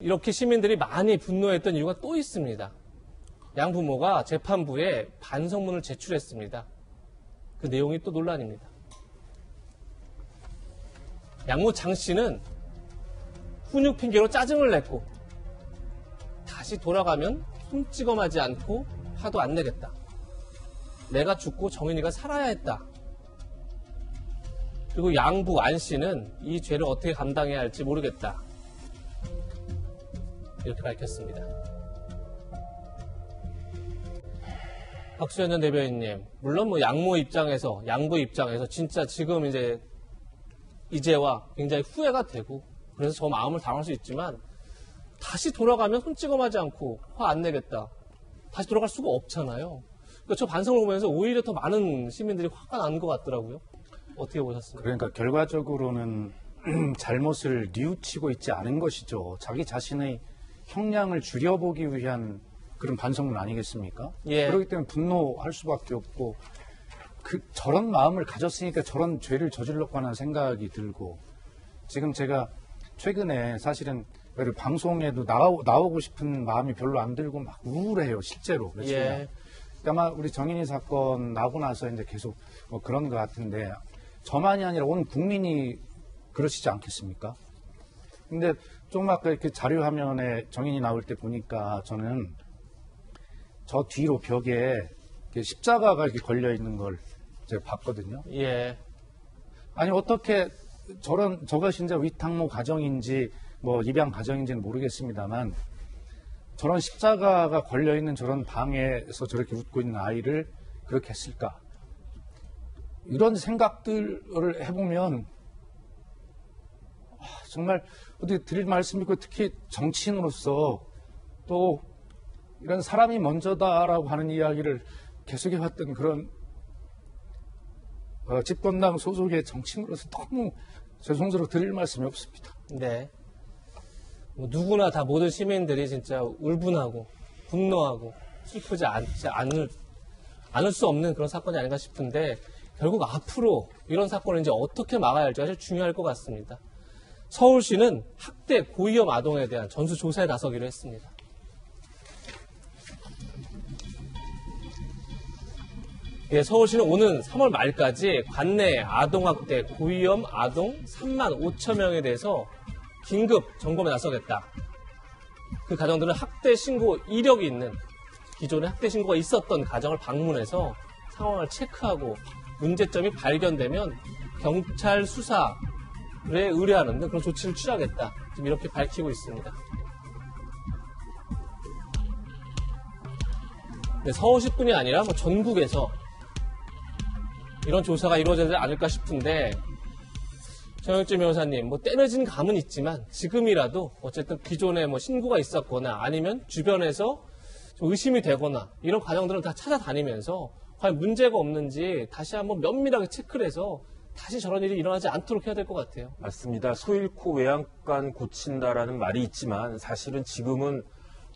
이렇게 시민들이 많이 분노했던 이유가 또 있습니다. 양 부모가 재판부에 반성문을 제출했습니다. 그 내용이 또 논란입니다. 양모 장 씨는 훈육 핑계로 짜증을 냈고 다시 돌아가면 손찌검하지 않고 화도 안 내겠다. 내가 죽고 정인이가 살아야 했다. 그리고 양부 안 씨는 이 죄를 어떻게 감당해야 할지 모르겠다. 이렇게 밝혔습니다. 박수현 전 대변인님, 물론 뭐 양부 입장에서 진짜 지금 이제와 굉장히 후회가 되고 그래서 저 마음을 당할 수 있지만 다시 돌아가면 손찌검하지 않고 화 안 내겠다. 다시 돌아갈 수가 없잖아요. 그러니까 저 반성을 보면서 오히려 더 많은 시민들이 화가 나는 것 같더라고요. 어떻게 보셨습니까? 그러니까 결과적으로는 잘못을 뉘우치고 있지 않은 것이죠. 자기 자신의 형량을 줄여보기 위한 그런 반성문 아니겠습니까? 예. 그렇기 때문에 분노할 수밖에 없고 저런 마음을 가졌으니까 저런 죄를 저질렀고 하는 생각이 들고 지금 제가 최근에 사실은 방송에도 나오고 싶은 마음이 별로 안 들고 막 우울해요, 실제로. 예. 아마 우리 정인이 사건 나고 나서 이제 계속 그런 것 같은데 저만이 아니라 온 국민이 그러시지 않겠습니까? 근데 좀 아까 이렇게 자료 화면에 정인이 나올 때 보니까 저는 저 뒤로 벽에 십자가가 이렇게 걸려 있는 걸 제가 봤거든요. 예. 아니 어떻게 저것이 이제 위탁모 가정인지 뭐 입양 가정인지는 모르겠습니다만 저런 십자가가 걸려 있는 저런 방에서 저렇게 웃고 있는 아이를 그렇게 했을까? 이런 생각들을 해보면 정말 어디 드릴 말씀이고 특히 정치인으로서 또 이런 사람이 먼저다라고 하는 이야기를 계속해왔던 그런 집권당 소속의 정치인으로서 너무 죄송스러워 드릴 말씀이 없습니다. 네. 뭐 누구나 다 모든 시민들이 진짜 울분하고 분노하고 슬프지 않을 수 없는 그런 사건이 아닌가 싶은데 결국 앞으로 이런 사건을 이제 어떻게 막아야 할지 사실 중요할 것 같습니다. 서울시는 학대 고위험 아동에 대한 전수조사에 나서기로 했습니다. 예, 서울시는 오는 3월 말까지 관내 아동학대 고위험 아동 3만 5천 명에 대해서 긴급 점검에 나서겠다. 그 가정들은 학대 신고 이력이 있는 기존에 학대 신고가 있었던 가정을 방문해서 상황을 체크하고 문제점이 발견되면 경찰 수사에 의뢰하는 등 그런 조치를 취하겠다. 지금 이렇게 밝히고 있습니다. 네, 서울시뿐이 아니라 뭐 전국에서 이런 조사가 이루어지지 않을까 싶은데 정영진 변호사님, 뭐 때려진 감은 있지만 지금이라도 어쨌든 기존에 뭐 신고가 있었거나 아니면 주변에서 좀 의심이 되거나 이런 가정들을 다 찾아다니면서 과연 문제가 없는지 다시 한번 면밀하게 체크를 해서 다시 저런 일이 일어나지 않도록 해야 될 것 같아요. 맞습니다. 소 잃고 외양간 고친다라는 말이 있지만 사실은 지금은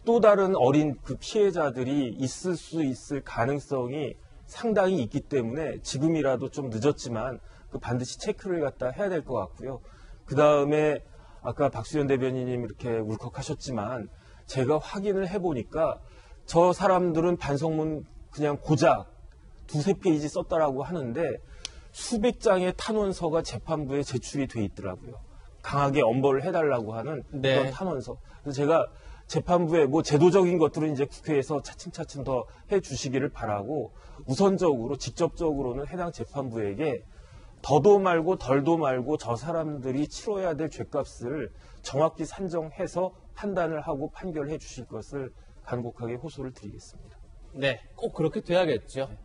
또 다른 어린 그 피해자들이 있을 수 있을 가능성이 상당히 있기 때문에 지금이라도 좀 늦었지만 그 반드시 체크를 갖다 해야 될 것 같고요. 그 다음에 아까 박수현 대변인님 이렇게 울컥하셨지만 제가 확인을 해보니까 저 사람들은 반성문 그냥 고작 두세 페이지 썼다라고 하는데 수백 장의 탄원서가 재판부에 제출이 돼 있더라고요. 강하게 엄벌을 해달라고 하는 네. 그런 탄원서. 그래서 제가 재판부에 뭐 제도적인 것들은 이제 국회에서 차츰차츰 더 해주시기를 바라고 우선적으로 직접적으로는 해당 재판부에게 더도 말고 덜도 말고 저 사람들이 치러야 될 죗값을 정확히 산정해서 판단을 하고 판결해 주실 것을 간곡하게 호소를 드리겠습니다. 네, 꼭 그렇게 돼야겠죠.